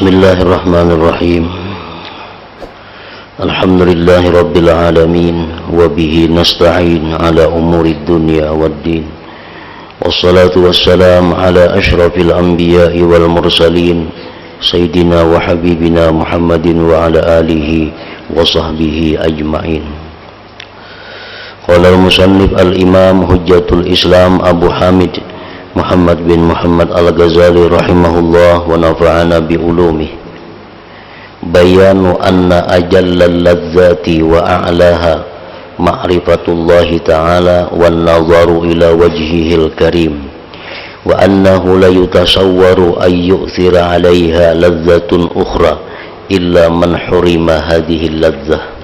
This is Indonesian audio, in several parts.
Bismillahirrahmanirrahim. Alhamdulillahi rabbil alamin wa bihi nasta'in ala umurid dunya waddin. Wassalatu wassalam ala asyrafil anbiya'i wal mursalin sayyidina wa habibina Muhammadin wa ala alihi wa sahbihi ajma'in. Qala al-musannif al-imam hujjatul islam Abu Hamid Muhammad bin Muhammad al-Ghazali rahimahullah wa nafa'ana bi ulumih. Bayanu anna ajallal ladzati wa a'laha ma'rifatullahi ta'ala wan nazaru ila wajhihil karim wa annahu la yutasawwaru ay yu'thira 'alayha ladzatun ukhra illa man hurima hadhihi ladzah.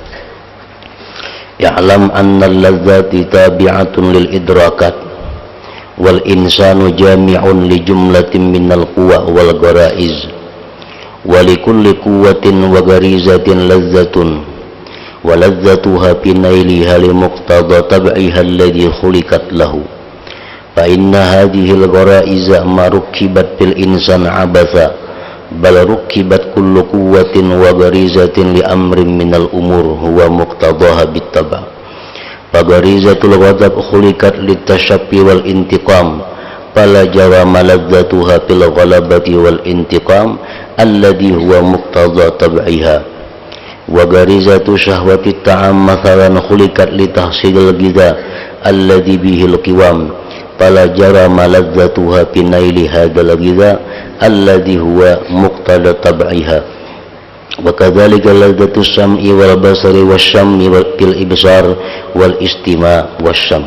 Ya'lam anna al-ladzati tabi'atun lil idrakat wal insanu jami'un li jumlatin minal quwa wal garaiz wa li kulli quwwatin wa garizatin lazzatun wa lazzatuha fi nailiha li muqtada tab'iha alladhi khuliqat lahu fa inna hadhihi al garaiza ma rukibat fil insan abatha bal rukibat kullu quwwatin wa garizatin li amrin minal umur huwa muqtadaha bittaba'. Fagarizatul ghadab khuliqat litashaffi wal intiqam fala jarama ladzatuha fil ghalabati wal intiqam alladhi huwa muqtada tab'iha wa garizatu syahwati ta'am mathalan khuliqat litahsilil ghidha alladhi bihil qiwam fala jarama ladzatuha fi naili hadzal ghidha alladhi huwa muqtada tab'iha wa kadzalika ladzatu sam'i wal basari wasyammi fil ibsar wal istima' wasyam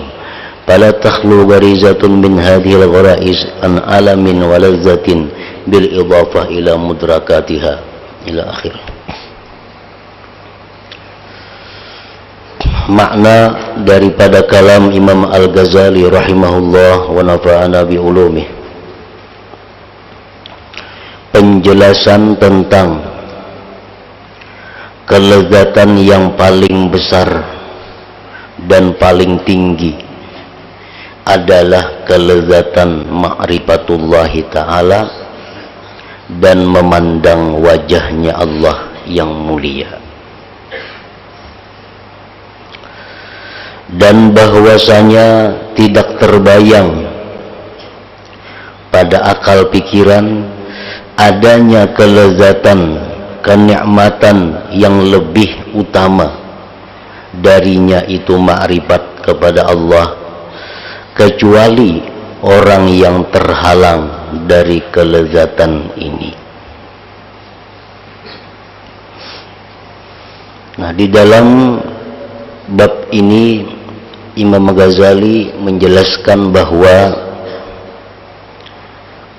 fala takhlu garizatun min hadhil gharaiz an alamin wa lazzatin bil idafah ila mudrakatiha ila akhir. Makna daripada kalam Imam Al-Ghazali rahimahullah wa nafa'ana bi ulumih, penjelasan tentang kelezatan yang paling besar dan paling tinggi adalah kelezatan ma'rifatullahi ta'ala dan memandang wajahnya Allah yang mulia, dan bahwasanya tidak terbayang pada akal pikiran adanya kelezatan kenikmatan yang lebih utama darinya itu ma'rifat kepada Allah, kecuali orang yang terhalang dari kelezatan ini. Nah, di dalam bab ini Imam Ghazali menjelaskan bahwa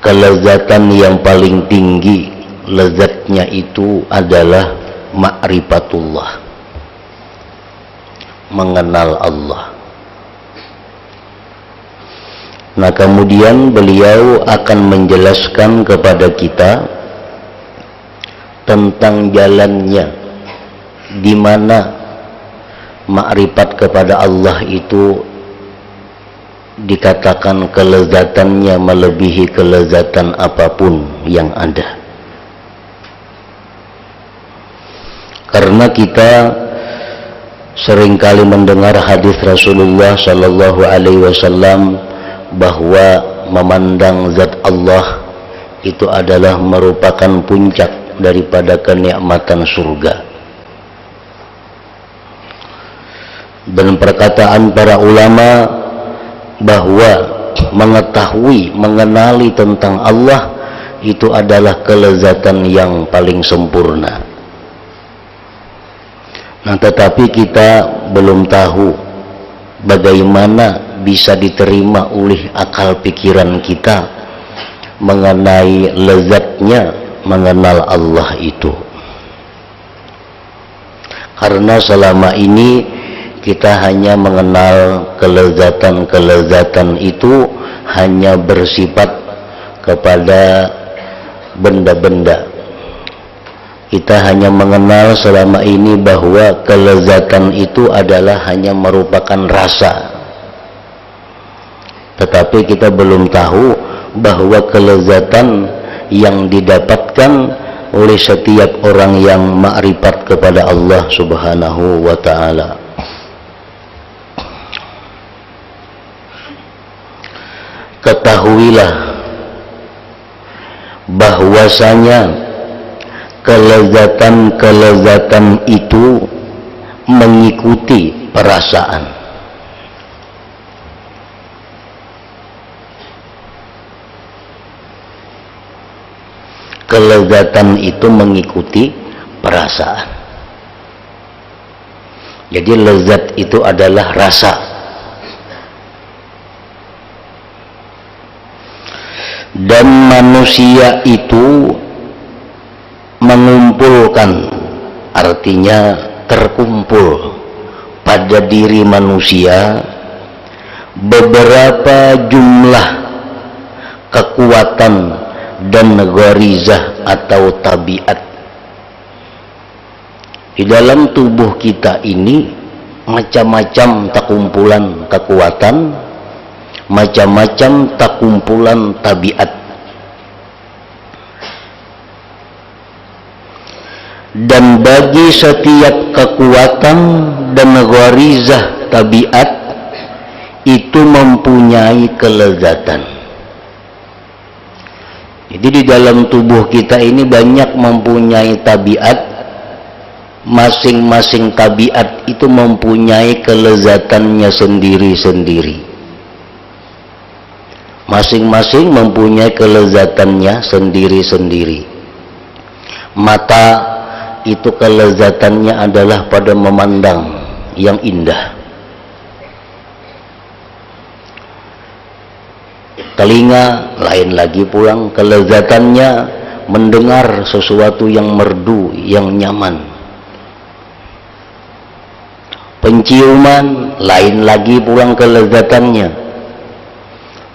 kelezatan yang paling tinggi lezatnya itu adalah ma'rifatullah, mengenal Allah. Nah, kemudian beliau akan menjelaskan kepada kita tentang jalannya, di mana ma'rifat kepada Allah itu dikatakan kelezatannya melebihi kelezatan apapun yang ada. Karena kita seringkali mendengar hadis Rasulullah sallallahu alaihi wasallam bahwa memandang zat Allah itu adalah merupakan puncak daripada kenikmatan surga. Dan perkataan para ulama bahwa mengetahui, mengenali tentang Allah itu adalah kelezatan yang paling sempurna. Nah, tetapi kita belum tahu bagaimana bisa diterima oleh akal pikiran kita mengenai lezatnya mengenal Allah itu. Karena selama ini kita hanya mengenal kelezatan-kelezatan itu hanya bersifat kepada benda-benda. Kita hanya mengenal selama ini bahwa kelezatan itu adalah hanya merupakan rasa. Tetapi kita belum tahu bahwa kelezatan yang didapatkan oleh setiap orang yang ma'rifat kepada Allah Subhanahu wa ta'ala. Ketahuilah bahwasanya kelezatan-kelezatan itu mengikuti perasaan. Kelezatan itu mengikuti perasaan. Jadi lezat itu adalah rasa. Dan manusia itu mengumpulkan, artinya terkumpul pada diri manusia beberapa jumlah kekuatan dan gharizah atau tabiat. Di dalam tubuh kita ini macam-macam takumpulan kekuatan, macam-macam takumpulan tabiat. Dan bagi setiap kekuatan dan gharizah tabiat itu mempunyai kelezatan. Jadi di dalam tubuh kita ini banyak mempunyai tabiat. Masing-masing tabiat itu mempunyai kelezatannya sendiri-sendiri. Masing-masing mempunyai kelezatannya sendiri-sendiri. Mata itu kelezatannya adalah pada memandang yang indah. Telinga lain lagi pulang, kelezatannya mendengar sesuatu yang merdu, yang nyaman. Penciuman lain lagi pulang kelezatannya.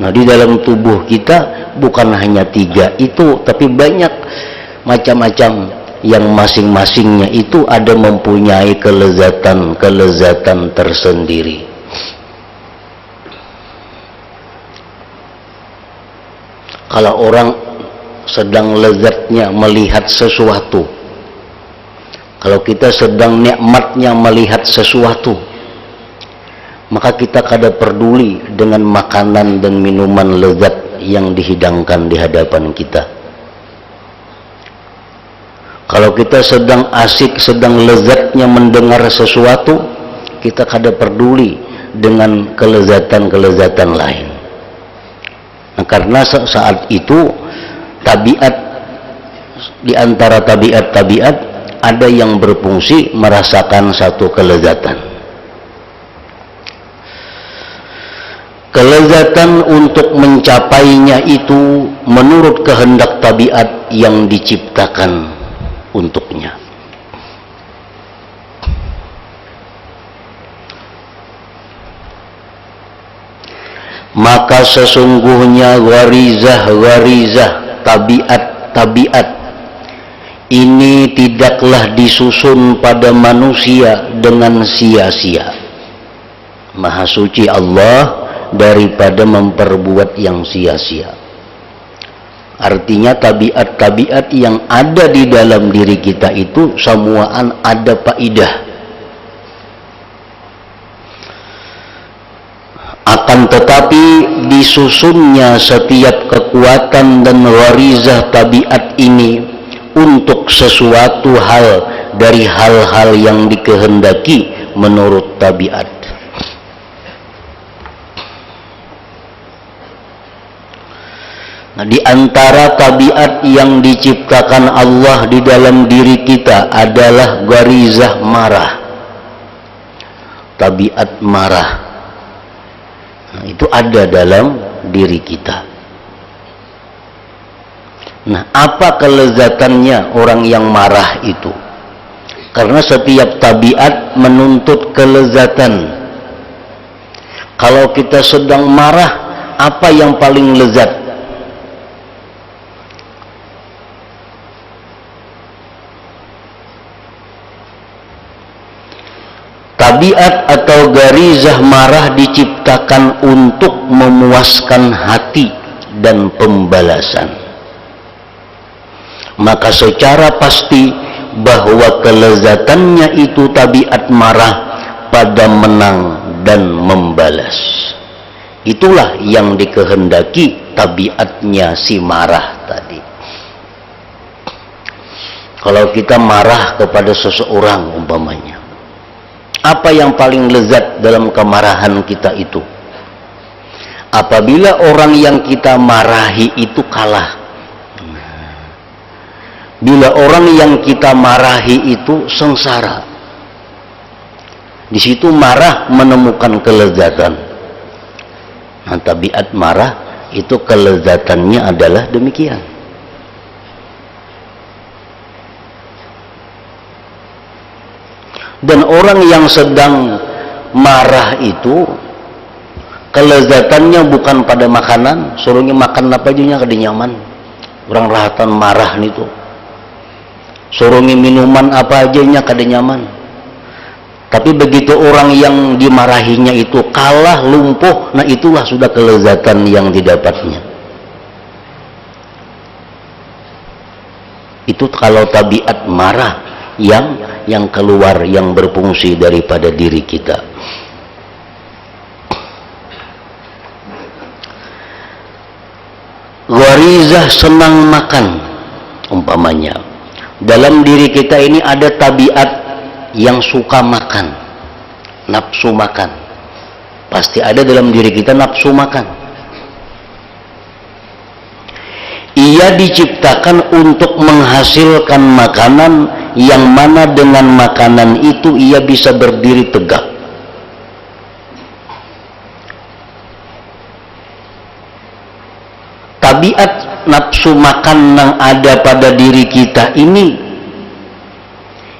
Nah, di dalam tubuh kita bukan hanya 3 itu, tapi banyak macam-macam yang masing-masingnya itu ada mempunyai kelezatan tersendiri. Kalau orang sedang lezatnya melihat sesuatu, kalau kita sedang nikmatnya melihat sesuatu, maka kita kada peduli dengan makanan dan minuman lezat yang dihidangkan di hadapan kita. Kalau kita sedang asik, sedang lezatnya mendengar sesuatu, kita kada peduli dengan kelezatan-kelezatan lain. Nah, karena saat itu tabiat, di antara tabiat-tabiat ada yang berfungsi merasakan satu kelezatan. Kelezatan untuk mencapainya itu menurut kehendak tabiat yang diciptakan untuknya. Maka sesungguhnya gharizah, tabiat ini tidaklah disusun pada manusia dengan sia-sia. Maha suci Allah daripada memperbuat yang sia-sia. Artinya tabiat-tabiat yang ada di dalam diri kita itu semuaan ada faidah. Akan tetapi disusunnya setiap kekuatan dan gharizah tabiat ini untuk sesuatu hal dari hal-hal yang dikehendaki menurut tabiat. Nah, di antara tabiat yang diciptakan Allah di dalam diri kita adalah gharizah marah. Tabiat marah. Nah, itu ada dalam diri kita. Nah, apa kelezatannya orang yang marah itu? Karena setiap tabiat menuntut kelezatan. Kalau kita sedang marah, apa yang paling lezat? Tabiat atau gharizah marah diciptakan untuk memuaskan hati dan pembalasan. maka secara pasti bahwa kelezatannya itu tabiat marah pada menang dan membalas. Itulah yang dikehendaki tabiatnya si marah tadi. Kalau kita marah kepada seseorang umpamanya, apa yang paling lezat dalam kemarahan kita itu? Apabila orang yang kita marahi itu kalah. Bila orang yang kita marahi itu sengsara, di situ marah menemukan kelezatan. Nah, tabiat marah itu kelezatannya adalah demikian. Dan orang yang sedang marah itu kelezatannya bukan pada makanan, suruhnya makan apa aja kada nyaman. Orang rahatan marah itu. Suruhnya minuman apa aja kada nyaman. Tapi begitu orang yang dimarahinya itu kalah, lumpuh, nah itulah sudah kelezatan yang didapatnya. Itu kalau tabiat marah yang keluar, yang berfungsi daripada diri kita. Gharizah senang makan umpamanya. Dalam diri kita ini ada tabiat yang suka makan, nafsu makan. Pasti ada dalam diri kita nafsu makan. Ia diciptakan untuk menghasilkan makanan yang mana dengan makanan itu ia bisa berdiri tegak. Tabiat nafsu makan yang ada pada diri kita ini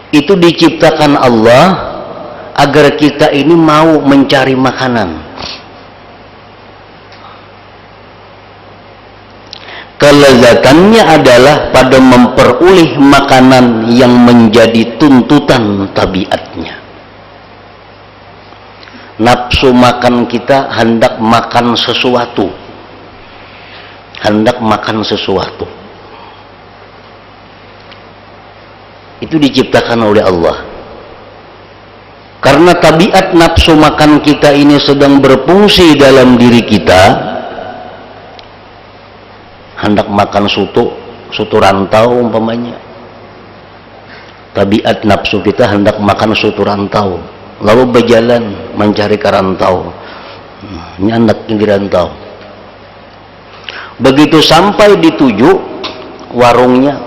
itu diciptakan Allah agar kita ini mau mencari makanan. Kelezatannya adalah pada memperoleh makanan yang menjadi tuntutan tabiatnya. Nafsu makan kita hendak makan sesuatu, hendak makan sesuatu. Itu diciptakan oleh Allah. Karena tabiat nafsu makan kita ini sedang berfungsi dalam diri kita, hendak makan soto rantau umpamanya. Tabiat nafsu kita hendak makan soto rantau, lalu berjalan mencari ke rantau. Ini hendak di rantau. Begitu sampai di tujuh warungnya,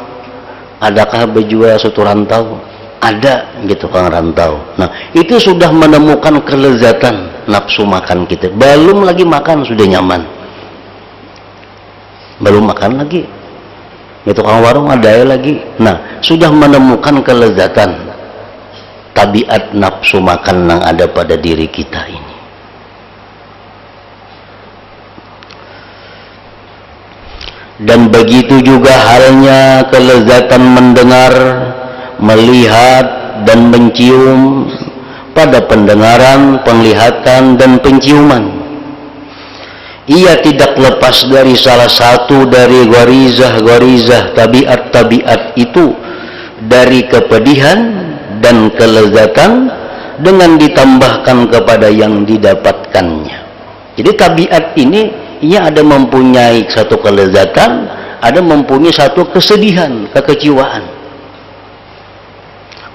adakah berjual soto rantau? Ada gitu kang rantau. Nah, itu sudah menemukan kelezatan nafsu makan kita. Belum lagi makan sudah nyaman. Belum makan lagi. Itu kang warung ada lagi. Nah, sudah menemukan kelezatan tabiat nafsu makan yang ada pada diri kita ini. Dan begitu juga halnya kelezatan mendengar, melihat, dan mencium pada pendengaran, penglihatan, dan penciuman. Ia tidak lepas dari salah satu dari gharizah tabiat-tabiat itu, dari kepedihan dan kelezatan dengan ditambahkan kepada yang didapatkannya. Jadi tabiat ini ia ada mempunyai satu kelezatan, ada mempunyai satu kesedihan, kekecewaan.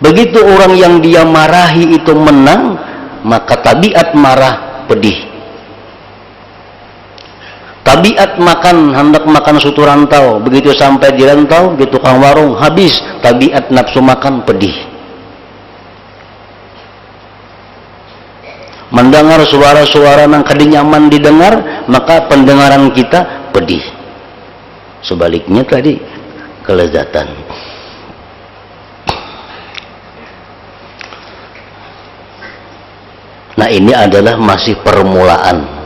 Begitu orang yang dia marahi itu menang, maka tabiat marah pedih. Tabiat makan, hendak makan soto rantau, begitu sampai di rantau, di tukang warung, habis. Tabiat nafsu makan pedih. Mendengar suara-suara yang kada nyaman didengar, maka pendengaran kita pedih. Sebaliknya tadi kelezatan. Nah, ini adalah masih permulaan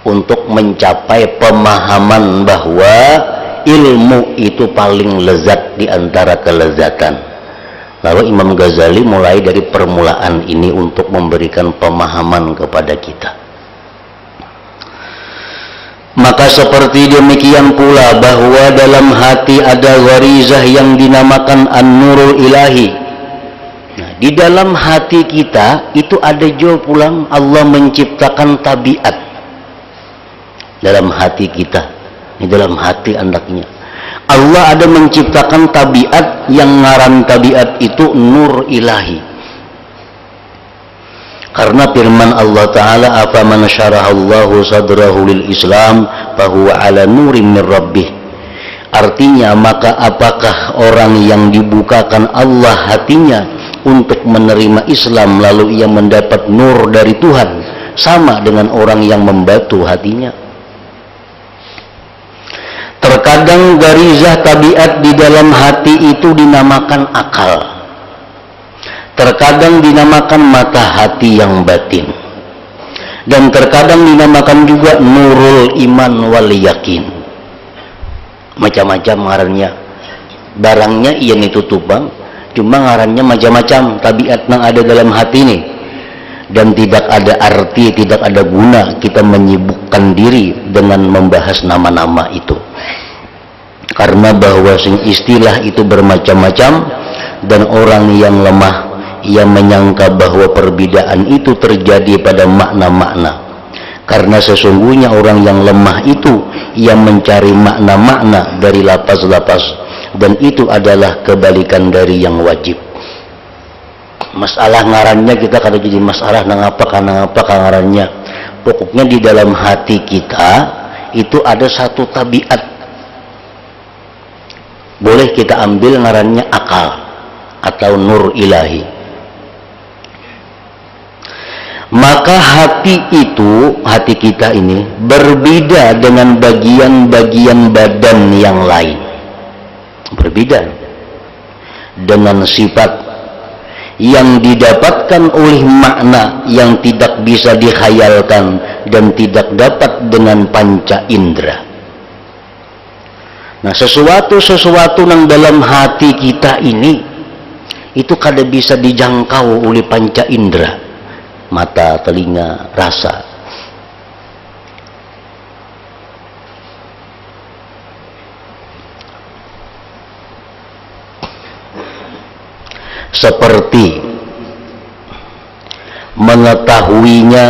untuk mencapai pemahaman bahwa ilmu itu paling lezat di antara kelezatan. Lalu Imam Ghazali mulai dari permulaan ini untuk memberikan pemahaman kepada kita. Maka seperti demikian pula bahwa dalam hati ada gharizah yang dinamakan an-nurul ilahi. Nah, di dalam hati kita itu ada juga pulang Allah menciptakan tabiat dalam hati kita, di dalam hati anaknya. Allah ada menciptakan tabiat yang ngaran tabiat itu nur ilahi. Karena firman Allah Ta'ala, afaman syarahallahu sadrahu lil Islam fahuwa ala nurim min rabbih. Artinya, maka apakah orang yang dibukakan Allah hatinya untuk menerima Islam lalu ia mendapat nur dari Tuhan, sama dengan orang yang membatu hatinya? Terkadang garizah tabiat di dalam hati itu dinamakan akal. Terkadang dinamakan mata hati yang batin, dan terkadang dinamakan juga nurul iman wal yakin. Macam-macam ngarannya. Barangnya iya ditutupang, cuma ngarannya macam-macam tabiat yang ada dalam hati ini. Dan tidak ada arti, tidak ada guna kita menyibukkan diri dengan membahas nama-nama itu. Karena bahwa istilah itu bermacam-macam, dan orang yang lemah ia menyangka bahwa perbedaan itu terjadi pada makna-makna. Karena sesungguhnya orang yang lemah itu ia mencari makna-makna dari lapas-lapas, dan itu adalah kebalikan dari yang wajib. Masalah ngarannya kita kada jadi masalah nangapa ngarannya. Pokoknya di dalam hati kita itu ada satu tabiat, boleh kita ambil ngarannya akal atau nur ilahi. Maka hati kita ini berbeda dengan bagian-bagian badan yang lain. Berbeda dengan sifat yang didapatkan oleh makna yang tidak bisa dikhayalkan dan tidak dapat dengan panca indera. Nah, sesuatu yang dalam hati kita ini itu kada bisa dijangkau oleh panca indera. Mata, telinga, rasa. Seperti mengetahuinya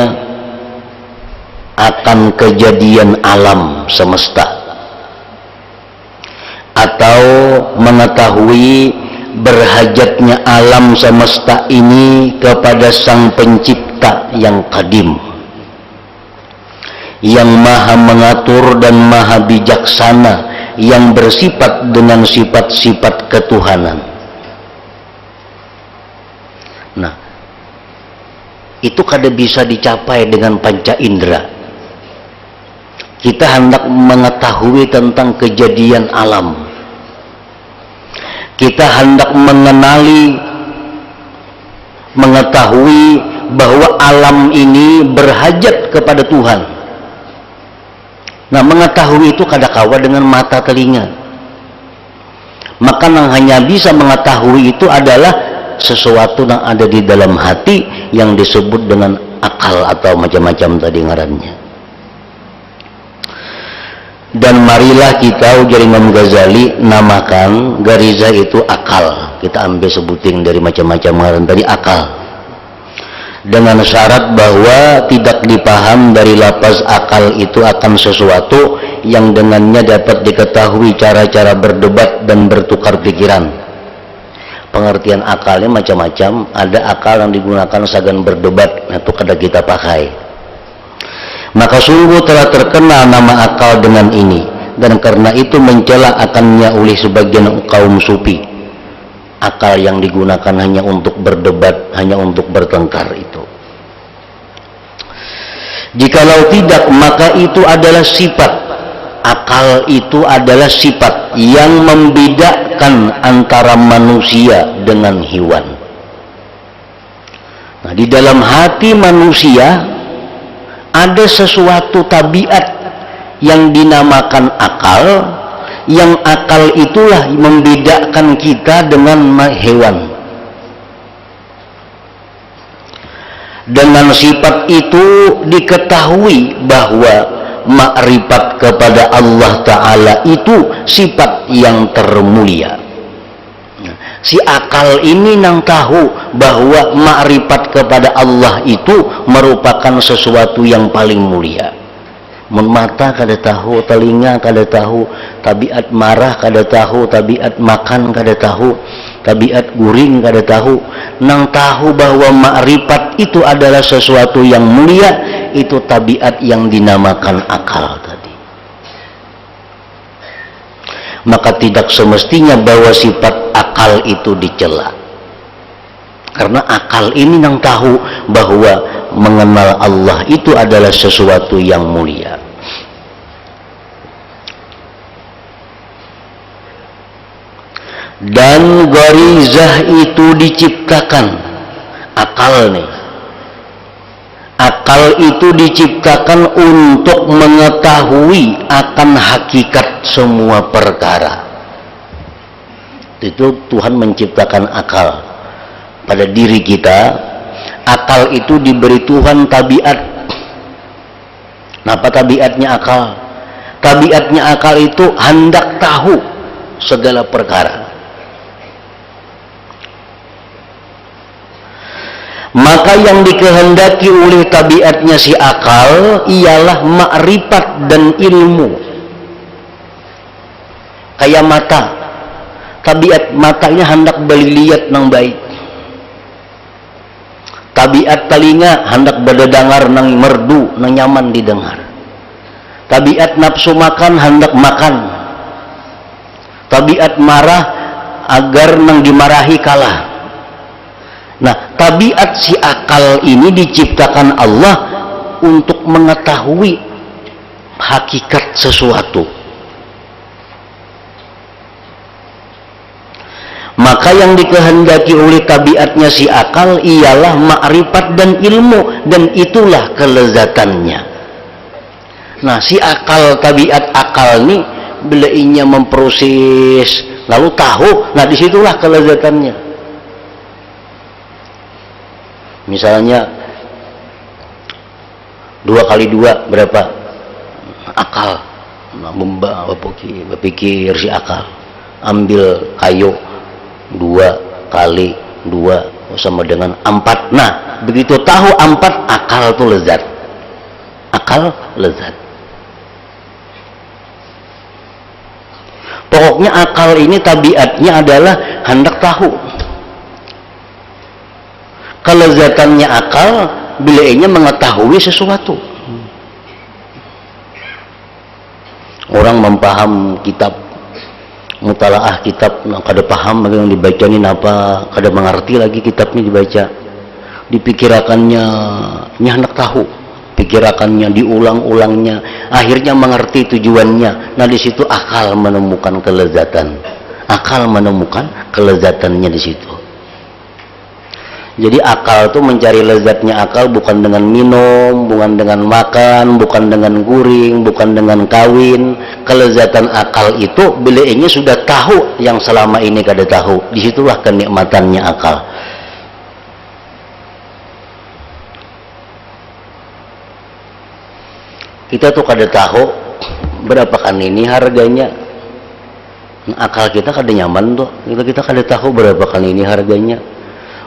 akan kejadian alam semesta, atau mengetahui berhajatnya alam semesta ini kepada Sang Pencipta yang kadim, yang maha mengatur dan maha bijaksana, yang bersifat dengan sifat-sifat ketuhanan. Nah, itu kada bisa dicapai dengan panca indera. Kita hendak mengetahui tentang kejadian alam. Kita hendak mengetahui bahwa alam ini berhajat kepada Tuhan. Nah, mengetahui itu kadakawa dengan mata telinga. Maka yang hanya bisa mengetahui itu adalah sesuatu yang ada di dalam hati yang disebut dengan akal atau macam-macam tadi ngarannya. Dan marilah kita ujar Imam Ghazali namakan garizah itu akal. Kita ambil sebuting dari macam-macam ngaran tadi akal, dengan syarat bahwa tidak dipaham dari lapas akal itu akan sesuatu yang dengannya dapat diketahui cara-cara berdebat dan bertukar pikiran. Pengertian akalnya macam-macam. Ada akal yang digunakan sagan berdebat, itu kada kita pakai. Maka sungguh telah terkenal nama akal dengan ini, dan karena itu mencela akannya oleh sebagian kaum sufi. Akal yang digunakan hanya untuk berdebat, hanya untuk bertengkar itu. Jikalau tidak, maka itu adalah sifat. Akal itu adalah sifat yang membedakan antara manusia dengan hewan. Nah, di dalam hati manusia ada sesuatu tabiat yang dinamakan akal, yang akal itulah membedakan kita dengan hewan. Dengan sifat itu diketahui bahwa makrifat kepada Allah Ta'ala itu sifat yang termulia. Si akal ini nang tahu bahwa makrifat kepada Allah itu merupakan sesuatu yang paling mulia. Mata kada tahu, telinga kada tahu, tabiat marah kada tahu, tabiat makan kada tahu, tabiat guring kada tahu. Nang tahu bahwa makrifat itu adalah sesuatu yang mulia, itu tabiat yang dinamakan akal tadi. Maka tidak semestinya bahwa sifat akal itu dicela. Karena akal ini nang tahu bahwa mengenal Allah itu adalah sesuatu yang mulia. Dan gharizah itu diciptakan. Akal nih. Akal itu diciptakan untuk mengetahui akan hakikat semua perkara. Itu Tuhan menciptakan akal pada diri kita. Akal itu diberi Tuhan tabiat. Apa tabiatnya akal? Tabiatnya akal itu hendak tahu segala perkara. Maka yang dikehendaki oleh tabiatnya si akal ialah makrifat dan ilmu. Kayak mata, tabiat matanya hendak berlihat nang baik. Tabiat telinga hendak berdengar nang merdu, nang nyaman didengar. Tabiat nafsu makan hendak makan. Tabiat marah agar nang dimarahi kalah. Nah, tabiat si akal ini diciptakan Allah untuk mengetahui hakikat sesuatu. Maka yang dikehendaki oleh tabiatnya si akal ialah makrifat dan ilmu, dan itulah kelezatannya. Nah, si akal, tabiat akal ini bila inya memproses lalu tahu, nah disitulah kelezatannya. Misalnya 2 kali 2 berapa? Akal. Nah, berpikir si akal. Ambil kayu 2 kali 2 sama dengan 4. Nah, begitu tahu 4, akal itu lezat. Akal lezat. Pokoknya akal ini tabiatnya adalah hendak tahu. Kelezatannya akal bila ia mengetahui sesuatu. Orang mempaham kitab, mutalaah kitab, kada paham yang dibaca ini apa, kada mengerti lagi kitabnya dibaca. Dipikirakannya, hendak tahu, pikirakannya diulang-ulangnya, akhirnya mengerti tujuannya. Nah, di situ akal menemukan kelezatan. Akal menemukan kelezatannya di situ. Jadi akal itu mencari lezatnya akal bukan dengan minum, bukan dengan makan, bukan dengan guring, bukan dengan kawin. Kelezatan akal itu bila ini sudah tahu yang selama ini kada tahu. Disitulah kenikmatannya akal. Kita tuh kada tahu berapa kan ini harganya. Akal kita kada nyaman tuh. Kita kada tahu berapa kan ini harganya.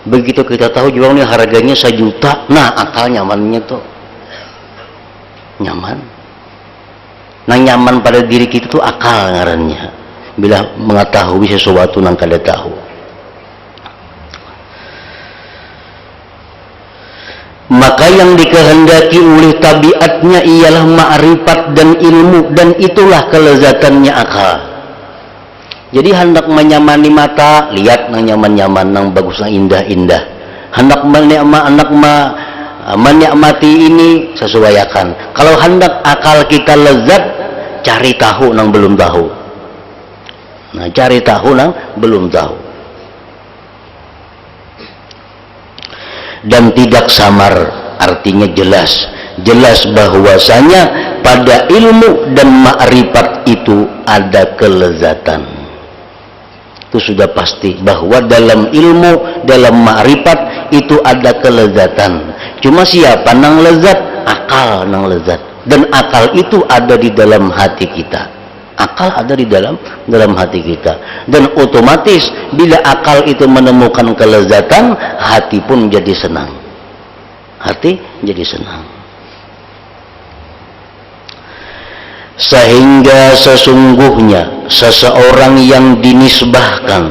Begitu kita tahu juga nih harganya 1 juta, nah akal nyamannya tuh nyaman. Nah, nyaman pada diri kita tuh akal ngarannya. Bila mengetahui sesuatu nang kada tahu. Maka yang dikehendaki oleh tabiatnya ialah makrifat dan ilmu, dan itulah kelezatannya akal. Jadi hendak menyamani mata, lihat nang nyaman-nyaman, nang bagus, nang indah-indah. Hendak menikmati ini, sesuaikan. Kalau hendak akal kita lezat, cari tahu nang belum tahu. Nah, cari tahu nang belum tahu. Dan tidak samar, artinya jelas. Jelas bahwasanya pada ilmu dan makrifat itu ada kelezatan. Itu sudah pasti bahwa dalam ilmu, dalam makrifat itu ada kelezatan. Cuma siapa nang lezat? Akal nang lezat. dan akal itu ada di dalam hati kita. Akal ada di dalam hati kita, dan otomatis bila akal itu menemukan kelezatan, hati pun jadi senang. Hati jadi senang. Sehingga sesungguhnya seseorang yang dinisbahkan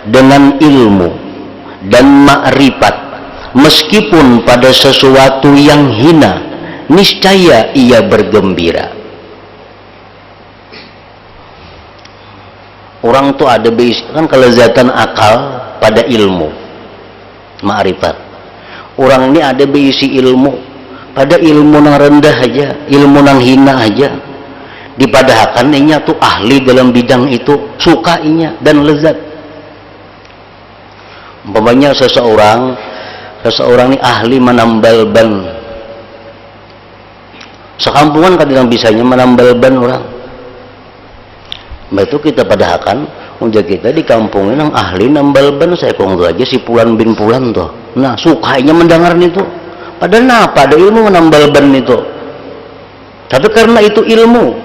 dengan ilmu dan makrifat, meskipun pada sesuatu yang hina, niscaya ia bergembira. Orang tuh ada kan kelezatan akal pada ilmu, makrifat. Orang ini ada berisi ilmu pada ilmu yang rendah aja, ilmu yang hina aja. Dipadahkan inya tuh ahli dalam bidang itu, suka inya dan lezat. Umpamanya seseorang ini ahli menambal ban. Sekampungan kadang bisanya menambal ban orang. Itu kita padahkan unjuk kita di kampung yang ahli nambal ban, saya kong aja si Pulan bin Pulan tuh. Nah, sukanya mendengar itu. Padahal apa ada ilmu menambal ban itu. Tapi karena itu ilmu,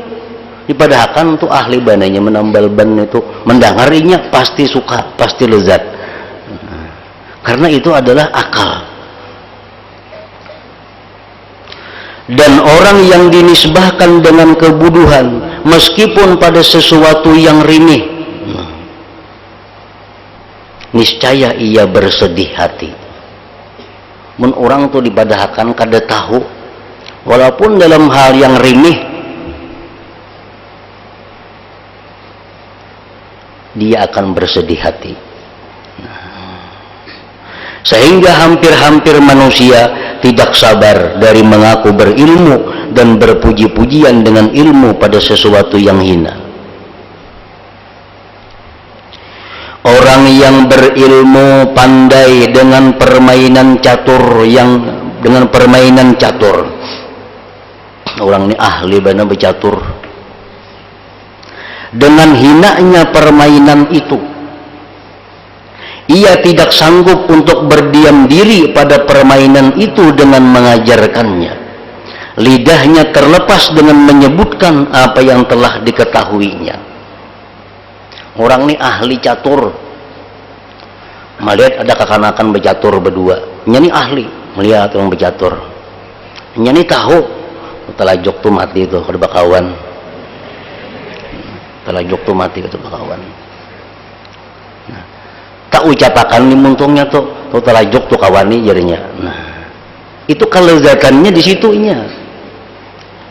dipadahkan tuh ahli bananya menambal ban itu, mendengarinya pasti suka, pasti lezat. Karena itu adalah akal. Dan orang yang dinisbahkan dengan kebodohan, meskipun pada sesuatu yang rimih, niscaya ia bersedih hati. Mun orang tuh dipadahkan kada tahu, walaupun dalam hal yang rimih, dia akan bersedih hati. Sehingga hampir-hampir manusia tidak sabar dari mengaku berilmu dan berpuji-pujian dengan ilmu pada sesuatu yang hina. Orang yang berilmu pandai dengan permainan catur, orang ini ahli bana bercatur. Dengan hinanya permainan itu, ia tidak sanggup untuk berdiam diri pada permainan itu dengan mengajarkannya. Lidahnya terlepas dengan menyebutkan apa yang telah diketahuinya. Orang ini ahli catur. Melihat ada kekanakan bercatur berdua. Ini ahli melihat orang bercatur. Ini tahu telajok tuh mati itu kada bakawan. Telajok tuh mati itu bakawan. Nah, tak ucapakan nih muntungnya tuh telajok tuh kawani jadinya. Nah, itu kelezatannya di situnya.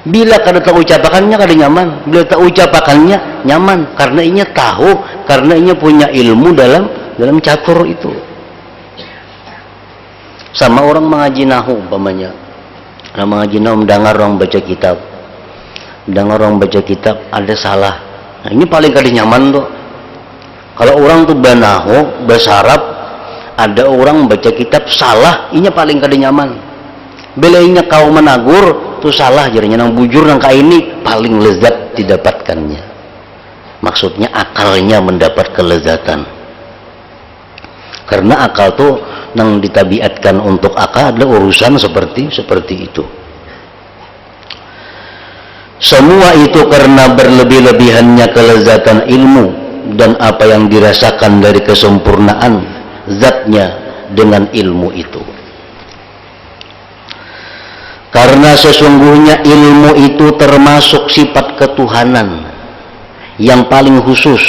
Bila kada tak ucapakannya kada nyaman, bila tak ucapakannya nyaman, karena inya tahu, karena inya punya ilmu dalam catur itu. Sama orang mengaji nahu umpamanya. Orang mengaji nahu mendengar orang baca kitab. Mendengar orang baca kitab ada salah. Nah, ini paling kada nyaman tuh. Kalau orang tuh banahu, basarap, ada orang baca kitab salah, inya paling kada nyaman. Bila inya kau menagur, tuh salah jadinya nang bujur nang ini paling lezat didapatkannya. Maksudnya akalnya mendapat kelezatan. Karena akal tuh nang ditabiatkan untuk akal adalah urusan seperti itu. Semua itu karena berlebih-lebihannya kelezatan ilmu dan apa yang dirasakan dari kesempurnaan zatnya dengan ilmu itu. Karena sesungguhnya ilmu itu termasuk sifat ketuhanan yang paling khusus,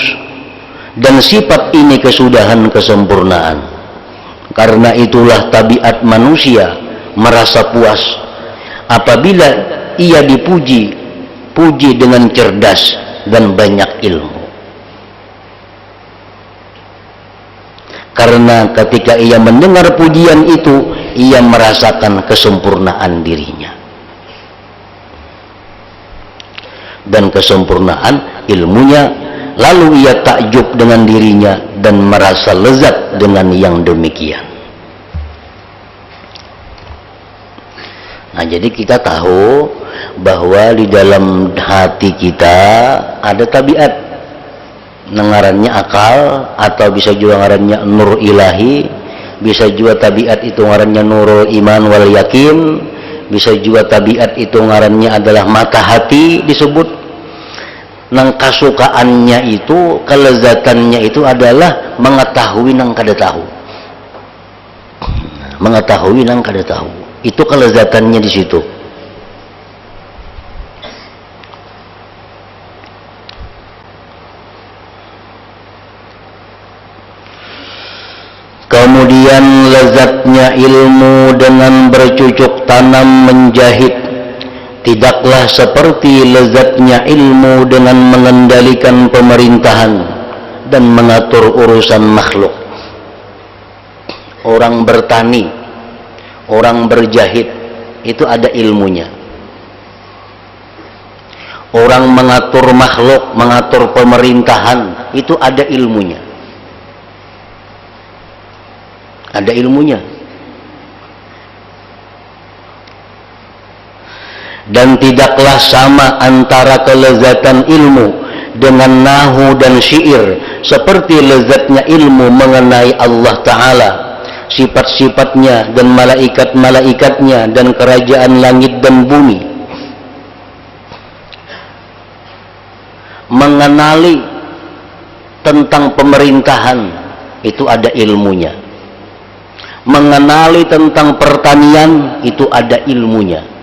dan sifat ini kesudahan kesempurnaan. Karena itulah tabiat manusia merasa puas apabila ia dipuji dengan cerdas dan banyak ilmu. Karena ketika ia mendengar pujian itu, ia merasakan kesempurnaan dirinya. Dan kesempurnaan ilmunya, lalu ia takjub dengan dirinya dan merasa lezat dengan yang demikian. Nah, jadi kita tahu bahwa di dalam hati kita ada tabiat, ngarannya akal, atau bisa juga ngarannya nur ilahi, bisa juga tabiat itu ngarannya nurul iman wal yakin, bisa juga tabiat itu ngarannya adalah mata hati disebut. Nang kasukaannya itu, kelezatannya itu adalah mengetahui nang kada tahu. Mengetahui nang kada tahu. Itu kelezatannya di situ. Kemudian lezatnya ilmu dengan bercucuk tanam menjahit tidaklah seperti lezatnya ilmu dengan mengendalikan pemerintahan dan mengatur urusan makhluk. Orang bertani, orang berjahit, itu ada ilmunya. Orang mengatur makhluk, mengatur pemerintahan, itu ada ilmunya. Ada ilmunya. Dan tidaklah sama antara kelezatan ilmu dengan nahu dan syair seperti lezatnya ilmu mengenai Allah Ta'ala, sifat-sifatnya dan malaikat-malaikatnya dan kerajaan langit dan bumi. Mengenali tentang pemerintahan itu ada ilmunya. Mengenali tentang pertanian itu ada ilmunya.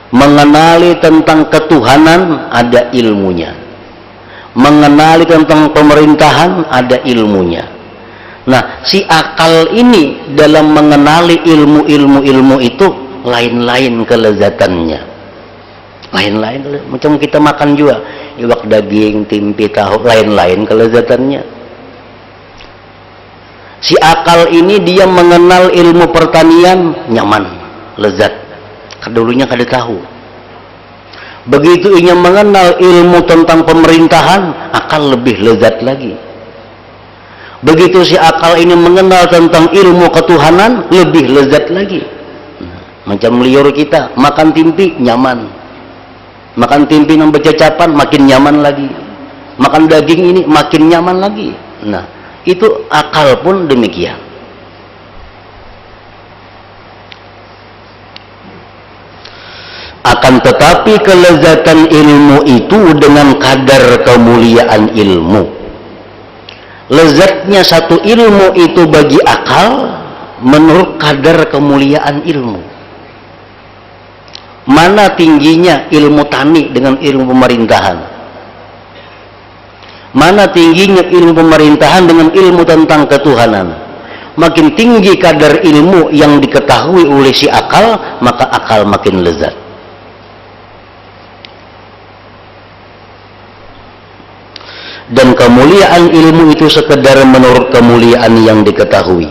Mengenali tentang ketuhanan ada ilmunya. Mengenali tentang pemerintahan ada ilmunya. Nah, si akal ini dalam mengenali ilmu itu lain-lain kelezatannya. Lain-lain, macam kita makan juga, iwak, daging, tempe, tahu, lain-lain kelezatannya. Si akal ini dia mengenal ilmu pertanian nyaman, lezat. Dulunya kada tahu. Begitu ia mengenal ilmu tentang pemerintahan, akal lebih lezat lagi. Begitu si akal ini mengenal tentang ilmu ketuhanan, lebih lezat lagi. Macam liur kita, makan timpi nyaman. Makan timpi yang bercacapan makin nyaman lagi. Makan daging ini makin nyaman lagi. Nah, itu akal pun demikian. Akan tetapi kelezatan ilmu itu dengan kadar kemuliaan ilmu. Lezatnya satu ilmu itu bagi akal menurut kadar kemuliaan ilmu. Mana tingginya ilmu tani dengan ilmu pemerintahan? Mana tingginya ilmu pemerintahan dengan ilmu tentang ketuhanan? Makin tinggi kadar ilmu yang diketahui oleh si akal, maka akal makin lezat. Dan kemuliaan ilmu itu sekedar menurut kemuliaan yang diketahui.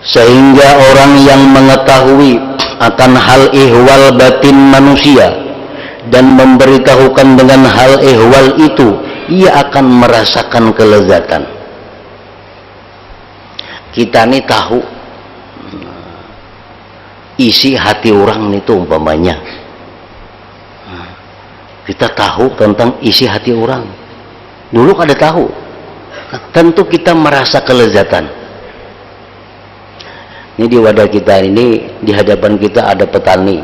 Sehingga orang yang mengetahui akan hal ihwal batin manusia dan memberitahukan dengan hal ihwal itu, ia akan merasakan kelezatan. Kita ini tahu isi hati orang itu umpamanya. Kita tahu tentang isi hati orang. Dulu kada tahu. Nah, tentu kita merasa kelezatan. Ini di wadah kita ini, di hadapan kita ada petani,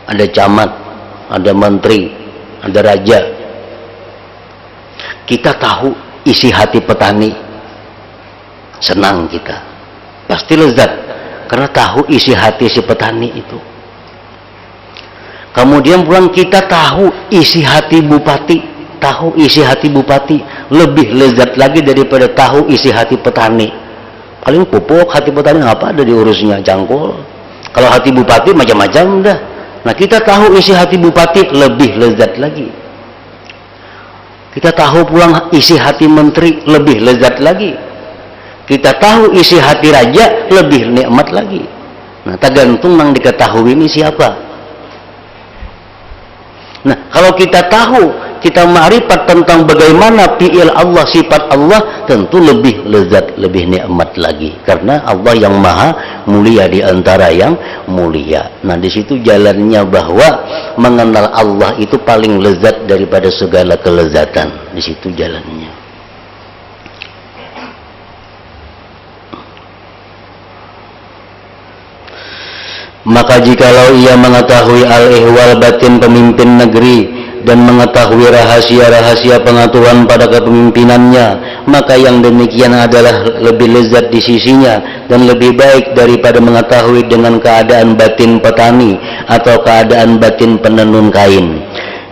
ada camat, ada menteri, ada raja. Kita tahu isi hati petani. Senang kita. Pasti lezat. Karena tahu isi hati si petani itu. Kemudian pulang kita tahu isi hati bupati, tahu isi hati bupati lebih lezat lagi daripada tahu isi hati petani. Paling pupuk hati petani apa ada diurusnya, jangkul. Kalau hati bupati macam-macam dah. Nah, kita tahu isi hati bupati lebih lezat lagi. Kita tahu pulang isi hati menteri lebih lezat lagi. Kita tahu isi hati raja lebih nikmat lagi. Nah, tergantung yang diketahui ini siapa. Nah, kalau kita tahu, kita ma'rifat tentang bagaimana fi'il Allah, sifat Allah, tentu lebih lezat, lebih nikmat lagi. Karena Allah yang maha mulia di antara yang mulia. Nah, di situ jalannya bahwa mengenal Allah itu paling lezat daripada segala kelezatan. Di situ jalannya. Maka jikalau ia mengetahui al-ihwal batin pemimpin negeri dan mengetahui rahasia-rahasia pengaturan pada kepemimpinannya, maka yang demikian adalah lebih lezat di sisinya dan lebih baik daripada mengetahui dengan keadaan batin petani atau keadaan batin penenun kain.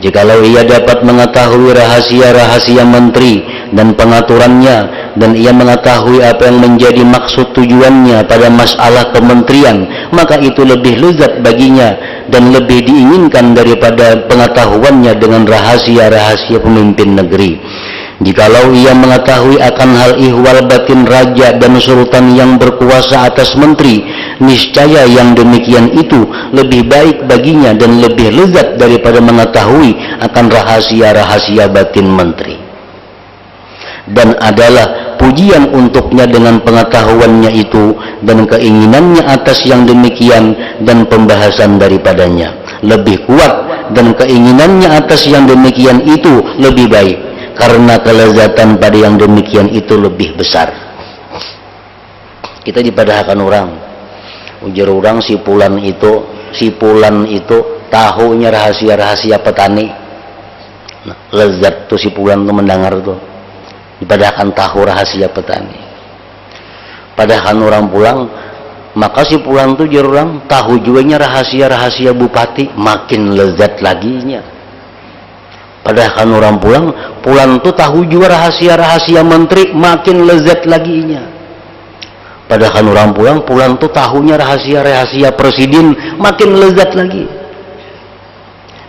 Jikalau ia dapat mengetahui rahasia-rahasia menteri dan pengaturannya, dan ia mengetahui apa yang menjadi maksud tujuannya pada masalah kementerian, maka itu lebih lezat baginya dan lebih diinginkan daripada pengetahuannya dengan rahasia-rahasia pemimpin negeri. Jikalau ia mengetahui akan hal ihwal batin raja dan sultan yang berkuasa atas menteri, niscaya yang demikian itu lebih baik baginya dan lebih lezat daripada mengetahui akan rahasia-rahasia batin menteri. Dan adalah pujian untuknya dengan pengetahuannya itu dan keinginannya atas yang demikian dan pembahasan daripadanya lebih kuat, dan keinginannya atas yang demikian itu lebih baik, karena kelezatan pada yang demikian itu lebih besar. Kita dipadahkan orang, ujar orang si pulan itu tahunya rahasia-rahasia petani. Nah, lezat tuh si pulan tuh mendengar tuh, dipadahkan tahu rahasia petani. Padahal orang pulang, maka si pulan tuh ujar orang tahu juga rahasia-rahasia bupati, makin lezat laginya. Padahal orang pulang tuh tahu juga rahasia-rahasia menteri, makin lezat laginya. Padahal orang pulang tuh tahunya rahasia-rahasia presiden, makin lezat lagi.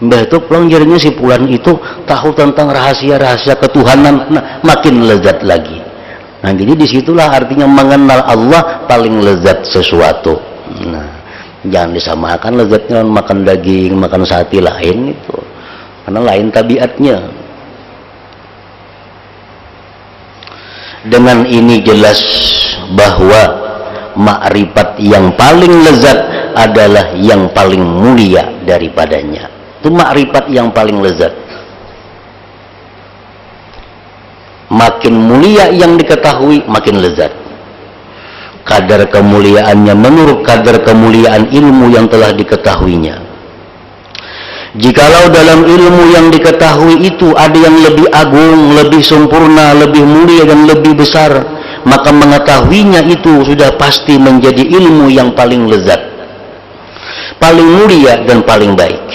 Mbah itu pulang jadinya si pulan itu tahu tentang rahasia-rahasia ketuhanan, nah, makin lezat lagi. Nah, jadi disitulah artinya mengenal Allah paling lezat sesuatu. Nah, jangan disamakan lezatnya makan daging, makan sate, lain itu. Karena lain tabiatnya. Dengan ini jelas bahwa makrifat yang paling lezat adalah yang paling mulia daripadanya. Itu makrifat yang paling lezat. Makin mulia yang diketahui, makin lezat. Kadar kemuliaannya menurut kadar kemuliaan ilmu yang telah diketahuinya. Jikalau dalam ilmu yang diketahui itu ada yang lebih agung, lebih sempurna, lebih mulia dan lebih besar, maka mengetahuinya itu sudah pasti menjadi ilmu yang paling lezat, paling mulia dan paling baik.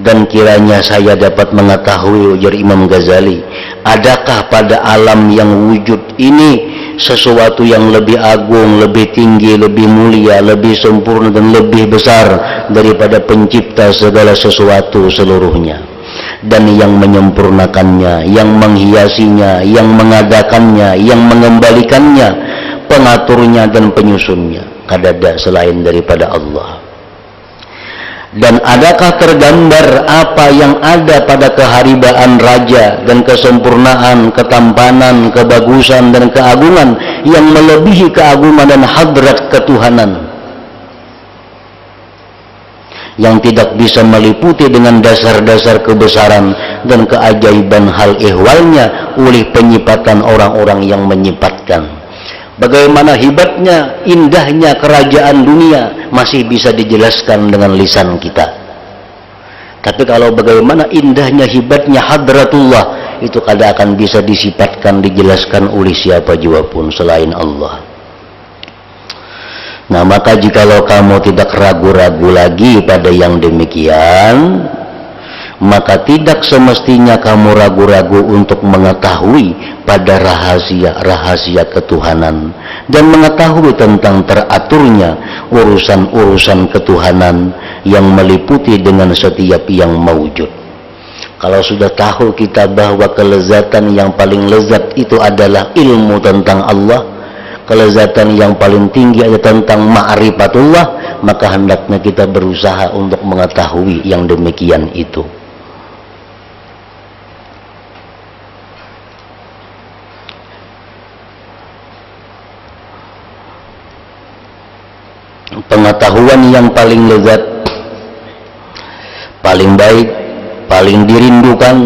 Dan kiranya saya dapat mengetahui, ujar Imam Ghazali, adakah pada alam yang wujud ini sesuatu yang lebih agung, lebih tinggi, lebih mulia, lebih sempurna dan lebih besar daripada pencipta segala sesuatu seluruhnya, dan yang menyempurnakannya, yang menghiasinya, yang mengadakannya, yang mengembalikannya, pengaturnya dan penyusunnya, kadada selain daripada Allah. Dan adakah tergambar apa yang ada pada keharibaan raja dan kesempurnaan, ketampanan, kebagusan dan keagungan yang melebihi keagungan dan hadrat ketuhanan, yang tidak bisa meliputi dengan dasar-dasar kebesaran dan keajaiban hal ihwalnya oleh penyipatan orang-orang yang menyifatkan. Bagaimana hebatnya, indahnya kerajaan dunia masih bisa dijelaskan dengan lisan kita. Tapi kalau bagaimana indahnya, hebatnya hadratullah, itu kada akan bisa disifatkan, dijelaskan oleh siapa jua pun selain Allah. Nah, maka jikalau kamu tidak ragu-ragu lagi pada yang demikian, maka tidak semestinya kamu ragu-ragu untuk mengetahui pada rahasia-rahasia ketuhanan dan mengetahui tentang teraturnya urusan-urusan ketuhanan yang meliputi dengan setiap yang mawujud. Kalau sudah tahu kita bahwa kelezatan yang paling lezat itu adalah ilmu tentang Allah, kelezatan yang paling tinggi adalah tentang ma'rifatullah, maka hendaknya kita berusaha untuk mengetahui yang demikian itu. Pengetahuan yang paling lezat, paling baik, paling dirindukan,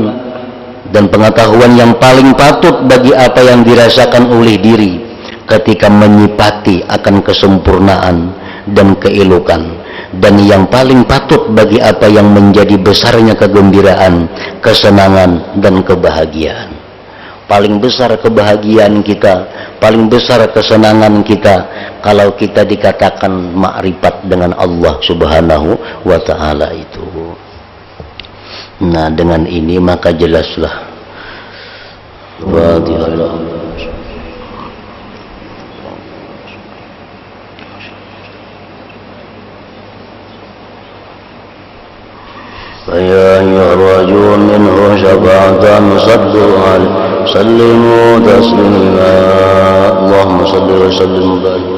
dan pengetahuan yang paling patut bagi apa yang dirasakan oleh diri ketika menyipati akan kesempurnaan dan keelokan dan yang paling patut bagi apa yang menjadi besarnya kegembiraan, kesenangan dan kebahagiaan. Paling besar kebahagiaan kita, paling besar kesenangan kita kalau kita dikatakan makrifat dengan Allah Subhanahu wa ta'ala itu. Nah, dengan ini maka jelaslah Fatihah. فيا أيها الرجل منه شفاعة صدوا عليه سلموا تسليما اللهم صل وسلم وبارك